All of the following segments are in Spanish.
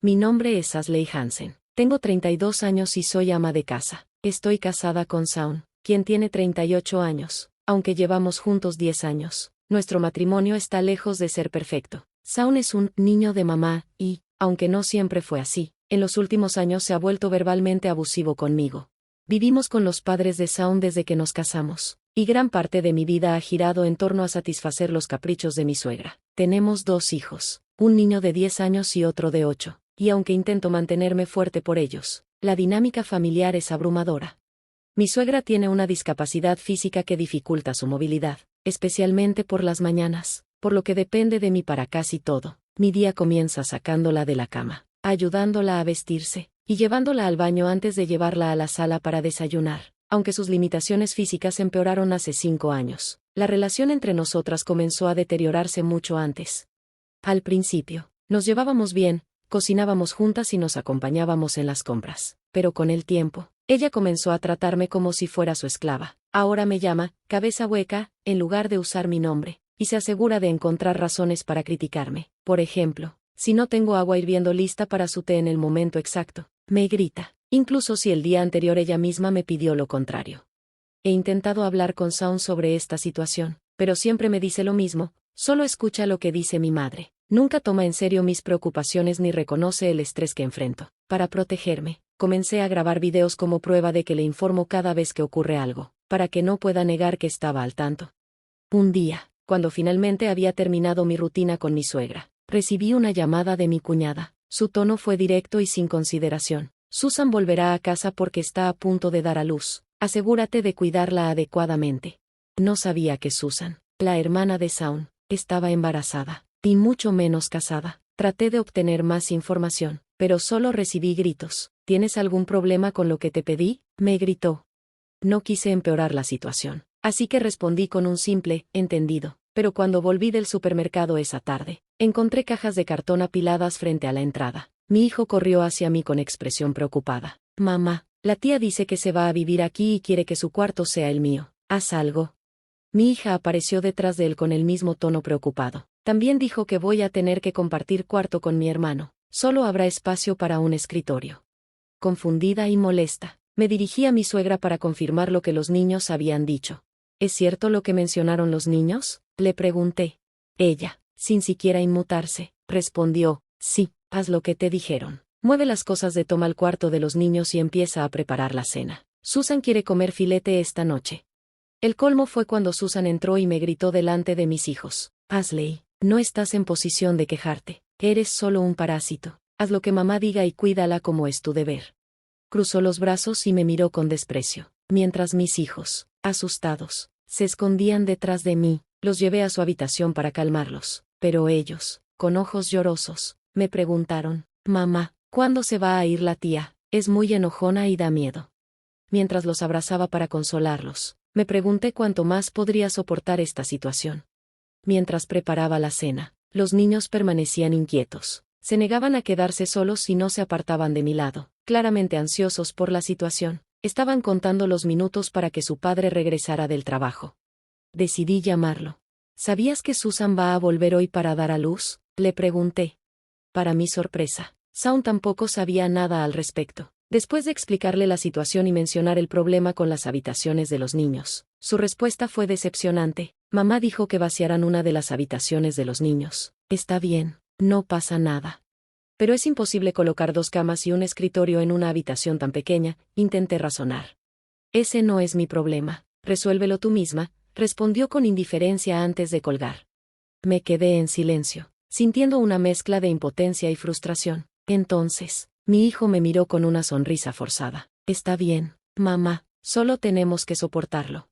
Mi nombre es Ashley Hansen. Tengo 32 años y soy ama de casa. Estoy casada con Shaun, quien tiene 38 años, aunque llevamos juntos 10 años. Nuestro matrimonio está lejos de ser perfecto. Shaun es un niño de mamá y, aunque no siempre fue así, en los últimos años se ha vuelto verbalmente abusivo conmigo. Vivimos con los padres de Shaun desde que nos casamos, y gran parte de mi vida ha girado en torno a satisfacer los caprichos de mi suegra. Tenemos 2 hijos, un niño de 10 años y otro de 8, y aunque intento mantenerme fuerte por ellos, la dinámica familiar es abrumadora. Mi suegra tiene una discapacidad física que dificulta su movilidad, especialmente por las mañanas, por lo que depende de mí para casi todo. Mi día comienza sacándola de la cama, ayudándola a vestirse, y llevándola al baño antes de llevarla a la sala para desayunar. Aunque sus limitaciones físicas empeoraron hace 5 años, la relación entre nosotras comenzó a deteriorarse mucho antes. Al principio, nos llevábamos bien, cocinábamos juntas y nos acompañábamos en las compras, pero con el tiempo, ella comenzó a tratarme como si fuera su esclava. Ahora me llama cabeza hueca, en lugar de usar mi nombre, y se asegura de encontrar razones para criticarme. Por ejemplo, si no tengo agua hirviendo lista para su té en el momento exacto, me grita, incluso si el día anterior ella misma me pidió lo contrario. He intentado hablar con Shaun sobre esta situación, pero siempre me dice lo mismo: solo escucha lo que dice mi madre. Nunca toma en serio mis preocupaciones ni reconoce el estrés que enfrento. Para protegerme, comencé a grabar videos como prueba de que le informo cada vez que ocurre algo, para que no pueda negar que estaba al tanto. Un día, cuando finalmente había terminado mi rutina con mi suegra, recibí una llamada de mi cuñada. Su tono fue directo y sin consideración. Susan volverá a casa porque está a punto de dar a luz. Asegúrate de cuidarla adecuadamente. No sabía que Susan, la hermana de Shaun, estaba embarazada, y mucho menos casada. Traté de obtener más información, pero solo recibí gritos. ¿Tienes algún problema con lo que te pedí?, me gritó. No quise empeorar la situación, así que respondí con un simple «entendido». Pero cuando volví del supermercado esa tarde, encontré cajas de cartón apiladas frente a la entrada. Mi hijo corrió hacia mí con expresión preocupada. «Mamá, la tía dice que se va a vivir aquí y quiere que su cuarto sea el mío. ¿Haz algo?». Mi hija apareció detrás de él con el mismo tono preocupado. También dijo que voy a tener que compartir cuarto con mi hermano. Solo habrá espacio para un escritorio. Confundida y molesta, me dirigí a mi suegra para confirmar lo que los niños habían dicho. ¿Es cierto lo que mencionaron los niños?, le pregunté. Ella, sin siquiera inmutarse, respondió: sí, haz lo que te dijeron. Mueve las cosas de toma al cuarto de los niños y empieza a preparar la cena. Susan quiere comer filete esta noche. El colmo fue cuando Susan entró y me gritó delante de mis hijos: Ashley, no estás en posición de quejarte. Eres solo un parásito. Haz lo que mamá diga y cuídala como es tu deber. Cruzó los brazos y me miró con desprecio, mientras mis hijos, asustados, se escondían detrás de mí. Los llevé a su habitación para calmarlos, pero ellos, con ojos llorosos, me preguntaron: mamá, ¿cuándo se va a ir la tía? Es muy enojona y da miedo. Mientras los abrazaba para consolarlos, me pregunté cuánto más podría soportar esta situación. Mientras preparaba la cena, los niños permanecían inquietos. Se negaban a quedarse solos y no se apartaban de mi lado, claramente ansiosos por la situación. Estaban contando los minutos para que su padre regresara del trabajo. Decidí llamarlo. ¿Sabías que Susan va a volver hoy para dar a luz?, le pregunté. Para mi sorpresa, Shaun tampoco sabía nada al respecto. Después de explicarle la situación y mencionar el problema con las habitaciones de los niños, su respuesta fue decepcionante. Mamá dijo que vaciaran una de las habitaciones de los niños. Está bien, no pasa nada. Pero es imposible colocar 2 camas y un escritorio en una habitación tan pequeña, intenté razonar. Ese no es mi problema, resuélvelo tú misma, respondió con indiferencia antes de colgar. Me quedé en silencio, sintiendo una mezcla de impotencia y frustración. Entonces, mi hijo me miró con una sonrisa forzada. Está bien, mamá, solo tenemos que soportarlo.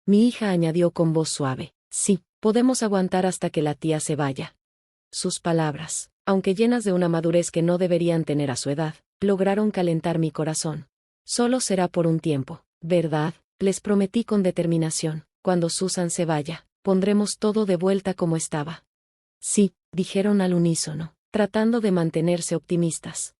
Mi hija añadió con voz suave: sí, podemos aguantar hasta que la tía se vaya. Sus palabras, aunque llenas de una madurez que no deberían tener a su edad, lograron calentar mi corazón. Solo será por un tiempo, ¿verdad?, les prometí con determinación. Cuando Susan se vaya, pondremos todo de vuelta como estaba. Sí, dijeron al unísono, tratando de mantenerse optimistas.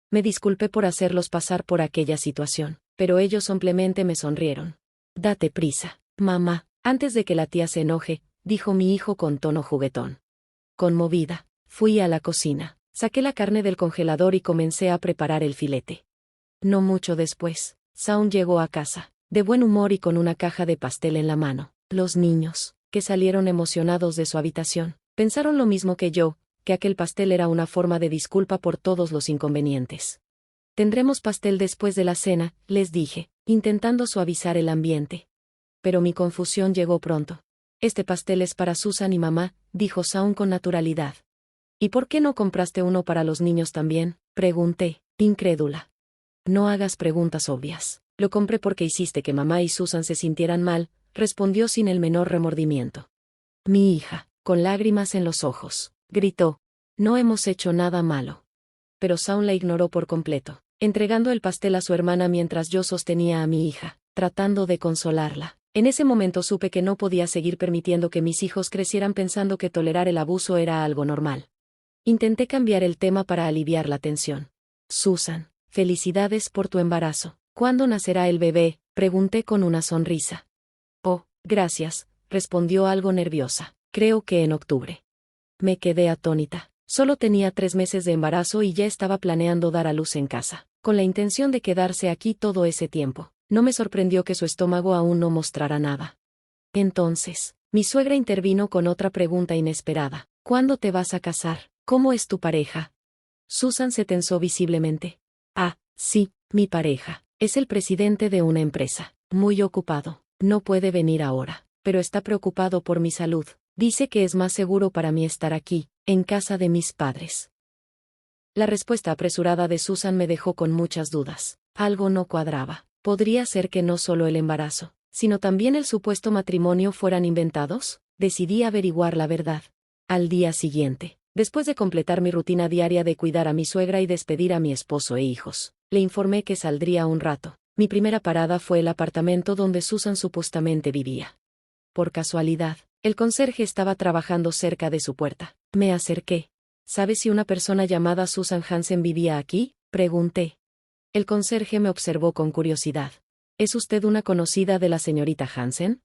Me disculpé por hacerlos pasar por aquella situación, pero ellos simplemente me sonrieron. Date prisa, mamá, antes de que la tía se enoje, dijo mi hijo con tono juguetón. Conmovida, fui a la cocina, Saqué la carne del congelador y comencé a preparar el filete. No mucho después, Shaun llegó a casa, de buen humor y con una caja de pastel en la mano. Los niños, que salieron emocionados de su habitación, pensaron lo mismo que yo, que aquel pastel era una forma de disculpa por todos los inconvenientes. Tendremos pastel después de la cena, les dije, intentando suavizar el ambiente. Pero mi confusión llegó pronto. Este pastel es para Susan y mamá, dijo Shaun con naturalidad. ¿Y por qué no compraste uno para los niños también?, pregunté, incrédula. No hagas preguntas obvias. Lo compré porque hiciste que mamá y Susan se sintieran mal, respondió sin el menor remordimiento. Mi hija, con lágrimas en los ojos, gritó. No hemos hecho nada malo. Pero Shaun la ignoró por completo, entregando el pastel a su hermana mientras yo sostenía a mi hija, tratando de consolarla. En ese momento supe que no podía seguir permitiendo que mis hijos crecieran pensando que tolerar el abuso era algo normal. Intenté cambiar el tema para aliviar la tensión. Susan, felicidades por tu embarazo. ¿Cuándo nacerá el bebé?, pregunté con una sonrisa. Oh, gracias, respondió algo nerviosa. Creo que en octubre. Me quedé atónita. Solo tenía 3 meses de embarazo y ya estaba planeando dar a luz en casa, con la intención de quedarse aquí todo ese tiempo. No me sorprendió que su estómago aún no mostrara nada. Entonces, mi suegra intervino con otra pregunta inesperada. ¿Cuándo te vas a casar? ¿Cómo es tu pareja? Susan se tensó visiblemente. Ah, sí, mi pareja. Es el presidente de una empresa. Muy ocupado. No puede venir ahora, pero está preocupado por mi salud. Dice que es más seguro para mí estar aquí, en casa de mis padres. La respuesta apresurada de Susan me dejó con muchas dudas. Algo no cuadraba. ¿Podría ser que no solo el embarazo, sino también el supuesto matrimonio fueran inventados? Decidí averiguar la verdad. Al día siguiente, después de completar mi rutina diaria de cuidar a mi suegra y despedir a mi esposo e hijos, le informé que saldría un rato. Mi primera parada fue el apartamento donde Susan supuestamente vivía. Por casualidad, el conserje estaba trabajando cerca de su puerta. Me acerqué. ¿Sabes si una persona llamada Susan Hansen vivía aquí?, pregunté. El conserje me observó con curiosidad. ¿Es usted una conocida de la señorita Hansen?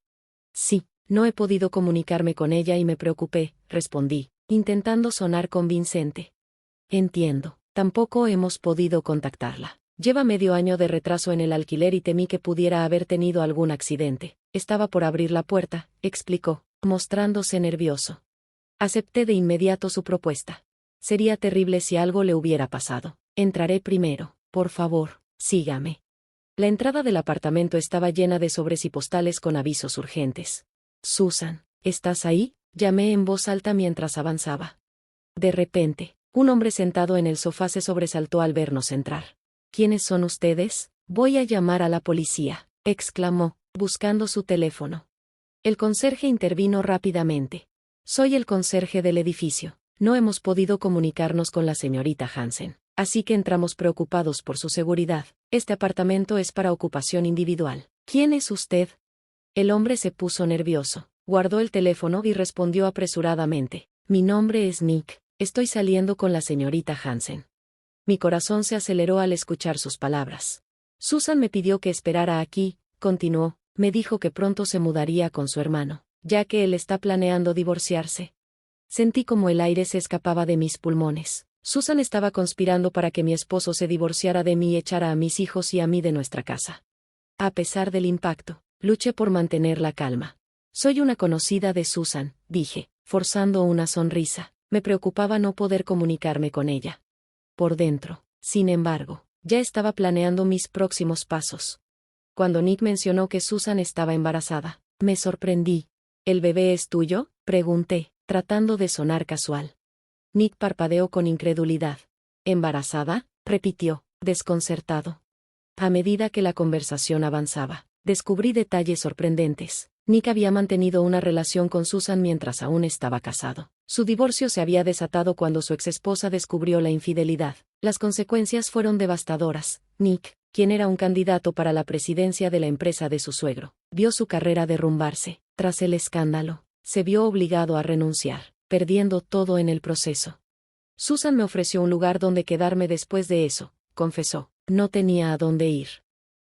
Sí, no he podido comunicarme con ella y me preocupé, respondí, intentando sonar convincente. Entiendo, tampoco hemos podido contactarla. Lleva medio año de retraso en el alquiler y temí que pudiera haber tenido algún accidente. Estaba por abrir la puerta, explicó, mostrándose nervioso. Acepté de inmediato su propuesta. Sería terrible si algo le hubiera pasado. Entraré primero, por favor, sígame. La entrada del apartamento estaba llena de sobres y postales con avisos urgentes. Susan, ¿estás ahí?, llamé en voz alta mientras avanzaba. De repente, un hombre sentado en el sofá se sobresaltó al vernos entrar. ¿Quiénes son ustedes? Voy a llamar a la policía, exclamó, buscando su teléfono. El conserje intervino rápidamente. Soy el conserje del edificio. No hemos podido comunicarnos con la señorita Hansen, así que entramos preocupados por su seguridad. Este apartamento es para ocupación individual. ¿Quién es usted? El hombre se puso nervioso, guardó el teléfono y respondió apresuradamente. Mi nombre es Nick. Estoy saliendo con la señorita Hansen. Mi corazón se aceleró al escuchar sus palabras. Susan me pidió que esperara aquí, continuó, me dijo que pronto se mudaría con su hermano, ya que él está planeando divorciarse. Sentí como el aire se escapaba de mis pulmones. Susan estaba conspirando para que mi esposo se divorciara de mí y echara a mis hijos y a mí de nuestra casa. A pesar del impacto, luché por mantener la calma. Soy una conocida de Susan, dije, forzando una sonrisa. Me preocupaba no poder comunicarme con ella. Por dentro, sin embargo, ya estaba planeando mis próximos pasos. Cuando Nick mencionó que Susan estaba embarazada, me sorprendí. ¿El bebé es tuyo?, pregunté, tratando de sonar casual. Nick parpadeó con incredulidad. ¿Embarazada?, repitió, desconcertado. A medida que la conversación avanzaba, descubrí detalles sorprendentes. Nick había mantenido una relación con Susan mientras aún estaba casado. Su divorcio se había desatado cuando su exesposa descubrió la infidelidad. Las consecuencias fueron devastadoras. Nick, quien era un candidato para la presidencia de la empresa de su suegro, vio su carrera derrumbarse. Tras el escándalo, se vio obligado a renunciar, perdiendo todo en el proceso. Susan me ofreció un lugar donde quedarme después de eso, confesó. No tenía a dónde ir.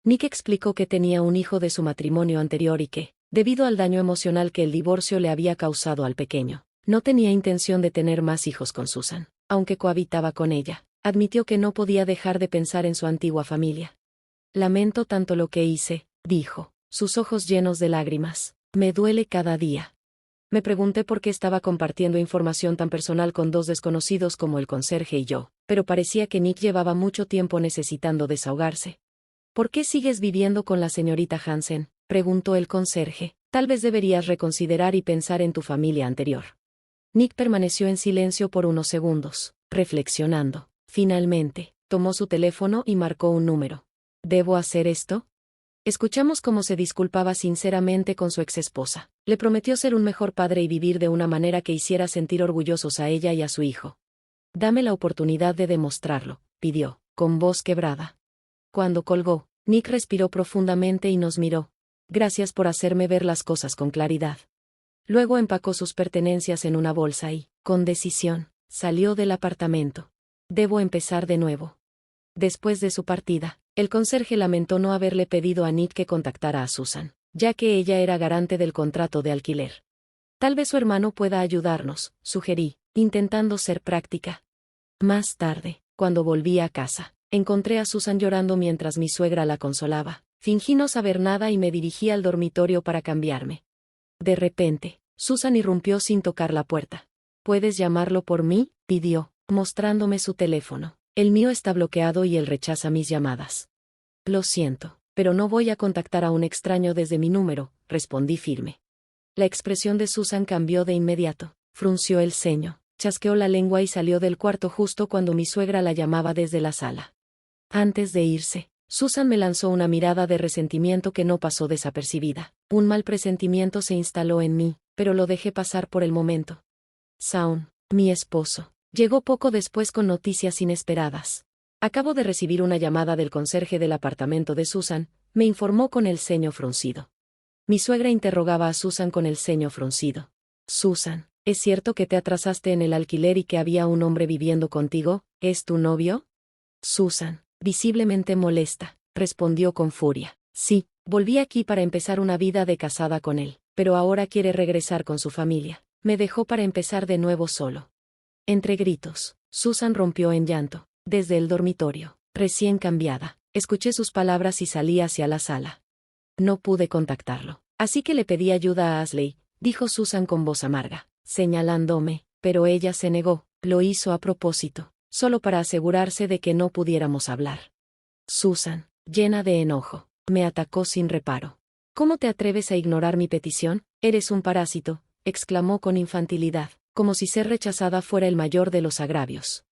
Nick explicó que tenía un hijo de su matrimonio anterior y que, debido al daño emocional que el divorcio le había causado al pequeño, no tenía intención de tener más hijos con Susan. aunque cohabitaba con ella. Admitió que no podía dejar de pensar en su antigua familia. Lamento tanto lo que hice, dijo, sus ojos llenos de lágrimas. Me duele cada día. Me pregunté por qué estaba compartiendo información tan personal con dos desconocidos como el conserje y yo, pero parecía que Nick llevaba mucho tiempo necesitando desahogarse. ¿Por qué sigues viviendo con la señorita Hansen?, preguntó el conserje. Tal vez deberías reconsiderar y pensar en tu familia anterior. Nick permaneció en silencio por unos segundos, reflexionando. Finalmente, tomó su teléfono y marcó un número. ¿Debo hacer esto? Escuchamos cómo se disculpaba sinceramente con su exesposa. Le prometió ser un mejor padre y vivir de una manera que hiciera sentir orgullosos a ella y a su hijo. Dame la oportunidad de demostrarlo, pidió, con voz quebrada. Cuando colgó, Nick respiró profundamente y nos miró. Gracias por hacerme ver las cosas con claridad. Luego empacó sus pertenencias en una bolsa y, con decisión, salió del apartamento. Debo empezar de nuevo. Después de su partida, el conserje lamentó no haberle pedido a Nick que contactara a Susan, ya que ella era garante del contrato de alquiler. Tal vez su hermano pueda ayudarnos, sugerí, intentando ser práctica. Más tarde, cuando volví a casa, encontré a Susan llorando mientras mi suegra la consolaba. Fingí no saber nada y me dirigí al dormitorio para cambiarme. De repente, Susan irrumpió sin tocar la puerta. ¿Puedes llamarlo por mí?, pidió, mostrándome su teléfono. El mío está bloqueado y él rechaza mis llamadas. Lo siento, pero no voy a contactar a un extraño desde mi número, respondí firme. La expresión de Susan cambió de inmediato. Frunció el ceño, chasqueó la lengua y salió del cuarto justo cuando mi suegra la llamaba desde la sala. Antes de irse, Susan me lanzó una mirada de resentimiento que no pasó desapercibida. Un mal presentimiento se instaló en mí, pero lo dejé pasar por el momento. Shaun, mi esposo, llegó poco después con noticias inesperadas. Acabo de recibir una llamada del conserje del apartamento de Susan, me informó con el ceño fruncido. Mi suegra interrogaba a Susan con el ceño fruncido. Susan, ¿es cierto que te atrasaste en el alquiler y que había un hombre viviendo contigo? ¿Es tu novio? Susan, visiblemente molesta, respondió con furia. Sí, volví aquí para empezar una vida de casada con él, pero ahora quiere regresar con su familia. Me dejó para empezar de nuevo solo. Entre gritos, Susan rompió en llanto. Desde el dormitorio, recién cambiada, escuché sus palabras y salí hacia la sala. No pude contactarlo, así que le pedí ayuda a Ashley, dijo Susan con voz amarga, señalándome, pero ella se negó. Lo hizo a propósito, solo para asegurarse de que no pudiéramos hablar. Susan, llena de enojo, me atacó sin reparo. ¿Cómo te atreves a ignorar mi petición? Eres un parásito, exclamó con infantilidad, como si ser rechazada fuera el mayor de los agravios.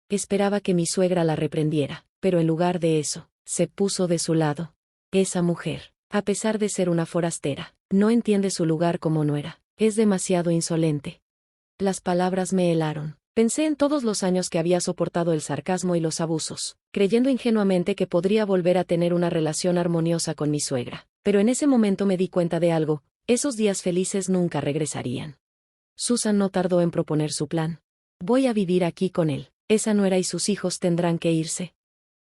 Esperaba que mi suegra la reprendiera, pero en lugar de eso, se puso de su lado. Esa mujer, a pesar de ser una forastera, no entiende su lugar como nuera. Es demasiado insolente. Las palabras me helaron. Pensé en todos los años que había soportado el sarcasmo y los abusos, creyendo ingenuamente que podría volver a tener una relación armoniosa con mi suegra. Pero en ese momento me di cuenta de algo: esos días felices nunca regresarían. Susan no tardó en proponer su plan. Voy a vivir aquí con él. Esa nuera y sus hijos tendrán que irse.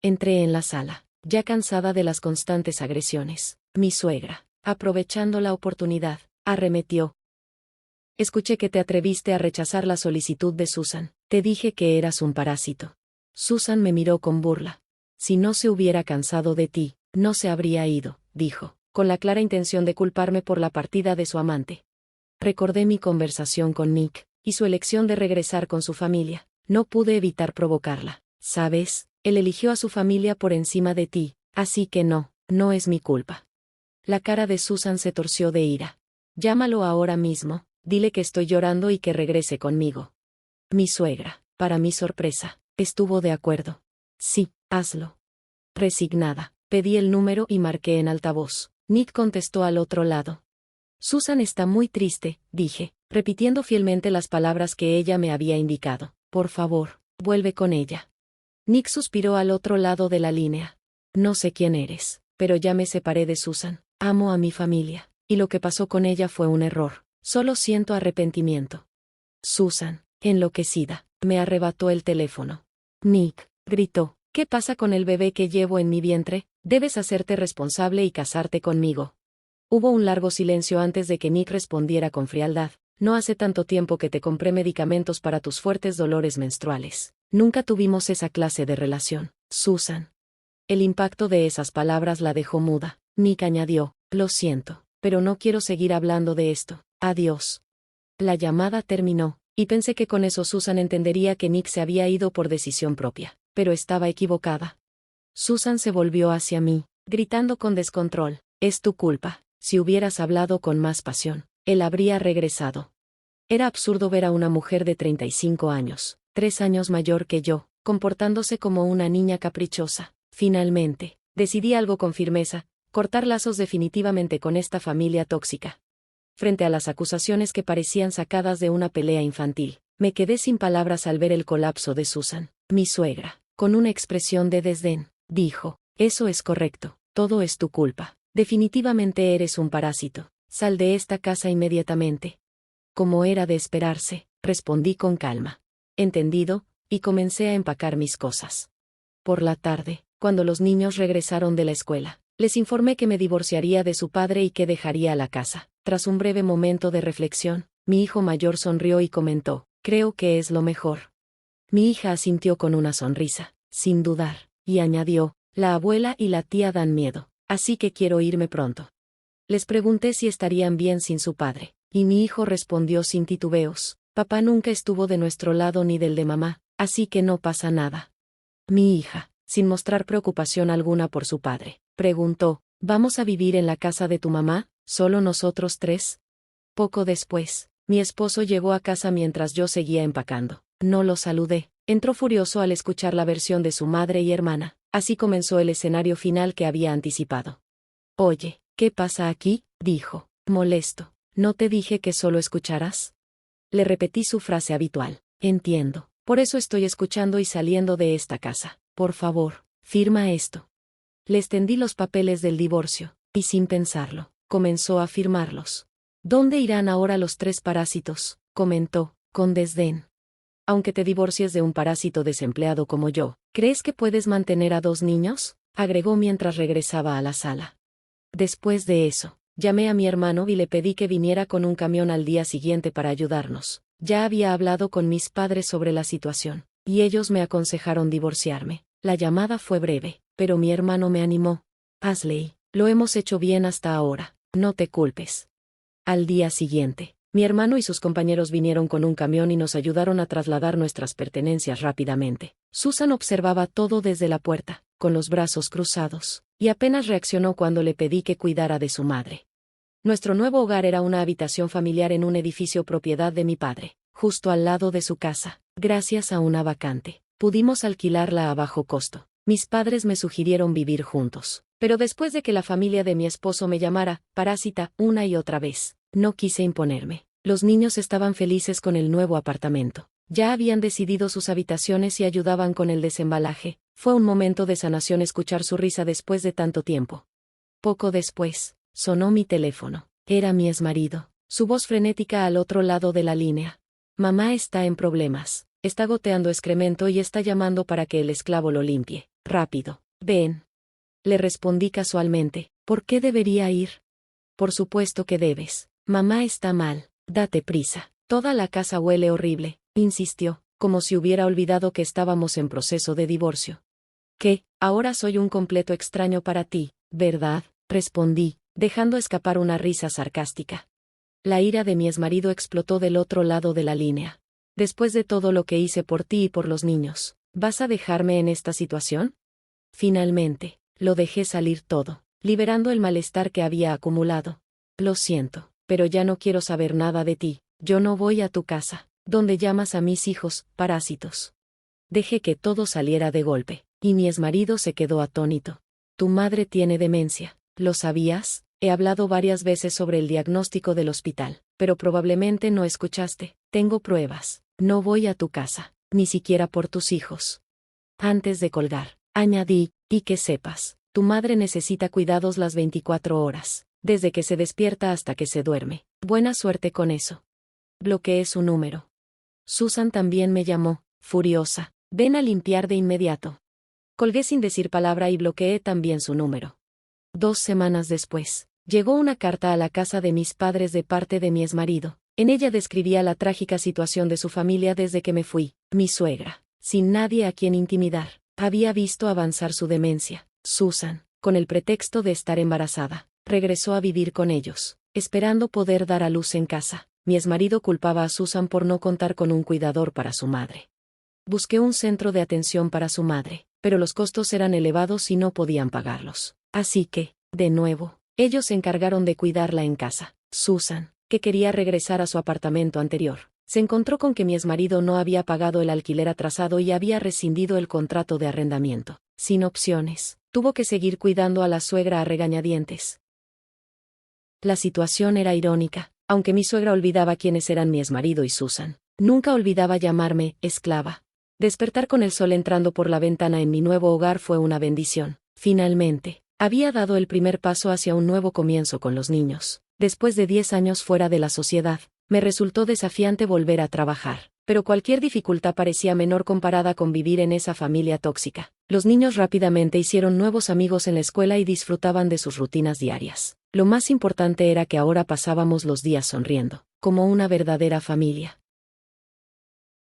Entré en la sala, ya cansada de las constantes agresiones. Mi suegra, aprovechando la oportunidad, arremetió. Escuché que te atreviste a rechazar la solicitud de Susan. Te dije que eras un parásito. Susan me miró con burla. Si no se hubiera cansado de ti, no se habría ido, dijo, con la clara intención de culparme por la partida de su amante. Recordé mi conversación con Nick, y su elección de regresar con su familia. No pude evitar provocarla. ¿Sabes? Él eligió a su familia por encima de ti, así que no es mi culpa. La cara de Susan se torció de ira. Llámalo ahora mismo, dile que estoy llorando y que regrese conmigo. Mi suegra, para mi sorpresa, estuvo de acuerdo. Sí, hazlo. Resignada, pedí el número y marqué en altavoz. Nick contestó al otro lado. Susan está muy triste, dije, repitiendo fielmente las palabras que ella me había indicado. Por favor, vuelve con ella. Nick suspiró al otro lado de la línea. No sé quién eres, pero ya me separé de Susan. Amo a mi familia, y lo que pasó con ella fue un error. Solo siento arrepentimiento. Susan, enloquecida, me arrebató el teléfono. Nick, gritó, ¿qué pasa con el bebé que llevo en mi vientre? Debes hacerte responsable y casarte conmigo. Hubo un largo silencio antes de que Nick respondiera con frialdad. No hace tanto tiempo que te compré medicamentos para tus fuertes dolores menstruales. Nunca tuvimos esa clase de relación, Susan. El impacto de esas palabras la dejó muda. Nick añadió, lo siento, pero no quiero seguir hablando de esto. Adiós. La llamada terminó, y pensé que con eso Susan entendería que Nick se había ido por decisión propia, pero estaba equivocada. Susan se volvió hacia mí, gritando con descontrol, es tu culpa. Si hubieras hablado con más pasión, él habría regresado. Era absurdo ver a una mujer de 35 años, 3 años mayor que yo, comportándose como una niña caprichosa. Finalmente, decidí algo con firmeza, cortar lazos definitivamente con esta familia tóxica. Frente a las acusaciones que parecían sacadas de una pelea infantil, me quedé sin palabras al ver el colapso de Susan, mi suegra. Con una expresión de desdén, dijo, eso es correcto, todo es tu culpa. Definitivamente eres un parásito. Sal de esta casa inmediatamente. Como era de esperarse, respondí con calma. Entendido, y comencé a empacar mis cosas. Por la tarde, cuando los niños regresaron de la escuela, les informé que me divorciaría de su padre y que dejaría la casa. Tras un breve momento de reflexión, mi hijo mayor sonrió y comentó, creo que es lo mejor. Mi hija asintió con una sonrisa, sin dudar, y añadió, la abuela y la tía dan miedo, así que quiero irme pronto. Les pregunté si estarían bien sin su padre, y mi hijo respondió sin titubeos, papá nunca estuvo de nuestro lado ni del de mamá, así que no pasa nada. Mi hija, sin mostrar preocupación alguna por su padre, preguntó, ¿vamos a vivir en la casa de tu mamá, solo nosotros tres? Poco después, mi esposo llegó a casa mientras yo seguía empacando. No lo saludé. Entró furioso al escuchar la versión de su madre y hermana. Así comenzó el escenario final que había anticipado. Oye, ¿qué pasa aquí? Dijo, molesto. ¿No te dije que solo escucharas? Le repetí su frase habitual. Entiendo. Por eso estoy escuchando y saliendo de esta casa. Por favor, firma esto. Le extendí los papeles del divorcio, y sin pensarlo, comenzó a firmarlos. ¿Dónde irán ahora los 3 parásitos? Comentó, con desdén. Aunque te divorcies de un parásito desempleado como yo, ¿crees que puedes mantener a 2 niños? Agregó mientras regresaba a la sala. Después de eso, llamé a mi hermano y le pedí que viniera con un camión al día siguiente para ayudarnos. Ya había hablado con mis padres sobre la situación, y ellos me aconsejaron divorciarme. La llamada fue breve, pero mi hermano me animó. Ashley, lo hemos hecho bien hasta ahora, no te culpes. Al día siguiente, mi hermano y sus compañeros vinieron con un camión y nos ayudaron a trasladar nuestras pertenencias rápidamente. Susan observaba todo desde la puerta, con los brazos cruzados, y apenas reaccionó cuando le pedí que cuidara de su madre. Nuestro nuevo hogar era una habitación familiar en un edificio propiedad de mi padre, justo al lado de su casa. Gracias a una vacante, pudimos alquilarla a bajo costo. Mis padres me sugirieron vivir juntos, pero después de que la familia de mi esposo me llamara parásita una y otra vez, no quise imponerme. Los niños estaban felices con el nuevo apartamento. Ya habían decidido sus habitaciones y ayudaban con el desembalaje. Fue un momento de sanación escuchar su risa después de tanto tiempo. Poco después, sonó mi teléfono. Era mi exmarido, su voz frenética al otro lado de la línea. Mamá está en problemas. Está goteando excremento y está llamando para que el esclavo lo limpie. Rápido. Ven. Le respondí casualmente. ¿Por qué debería ir? Por supuesto que debes. Mamá está mal. Date prisa. Toda la casa huele horrible, insistió, como si hubiera olvidado que estábamos en proceso de divorcio. ¿Qué? Ahora soy un completo extraño para ti, ¿verdad? Respondí, dejando escapar una risa sarcástica. La ira de mi exmarido explotó del otro lado de la línea. Después de todo lo que hice por ti y por los niños, ¿vas a dejarme en esta situación? Finalmente, lo dejé salir todo, liberando el malestar que había acumulado. Lo siento, pero ya no quiero saber nada de ti. Yo no voy a tu casa, donde llamas a mis hijos parásitos. Dejé que todo saliera de golpe, y mi exmarido se quedó atónito. Tu madre tiene demencia, ¿lo sabías? He hablado varias veces sobre el diagnóstico del hospital, pero probablemente no escuchaste. Tengo pruebas. No voy a tu casa, ni siquiera por tus hijos. Antes de colgar, añadí, y que sepas, tu madre necesita cuidados las 24 horas, desde que se despierta hasta que se duerme. Buena suerte con eso. Bloqueé su número. Susan también me llamó, furiosa. Ven a limpiar de inmediato. Colgué sin decir palabra y bloqueé también su número. 2 semanas después, llegó una carta a la casa de mis padres de parte de mi exmarido. En ella describía la trágica situación de su familia desde que me fui. Mi suegra, sin nadie a quien intimidar, había visto avanzar su demencia. Susan, con el pretexto de estar embarazada, regresó a vivir con ellos, esperando poder dar a luz en casa. Mi exmarido culpaba a Susan por no contar con un cuidador para su madre. Busqué un centro de atención para su madre, pero los costos eran elevados y no podían pagarlos. Así que, de nuevo, ellos se encargaron de cuidarla en casa. Susan, que quería regresar a su apartamento anterior, se encontró con que mi exmarido no había pagado el alquiler atrasado y había rescindido el contrato de arrendamiento. Sin opciones, tuvo que seguir cuidando a la suegra a regañadientes. La situación era irónica, aunque mi suegra olvidaba quiénes eran mi exmarido y Susan. Nunca olvidaba llamarme esclava. Despertar con el sol entrando por la ventana en mi nuevo hogar fue una bendición. Finalmente, había dado el primer paso hacia un nuevo comienzo con los niños. Después de 10 años fuera de la sociedad, me resultó desafiante volver a trabajar, pero cualquier dificultad parecía menor comparada con vivir en esa familia tóxica. Los niños rápidamente hicieron nuevos amigos en la escuela y disfrutaban de sus rutinas diarias. Lo más importante era que ahora pasábamos los días sonriendo, como una verdadera familia.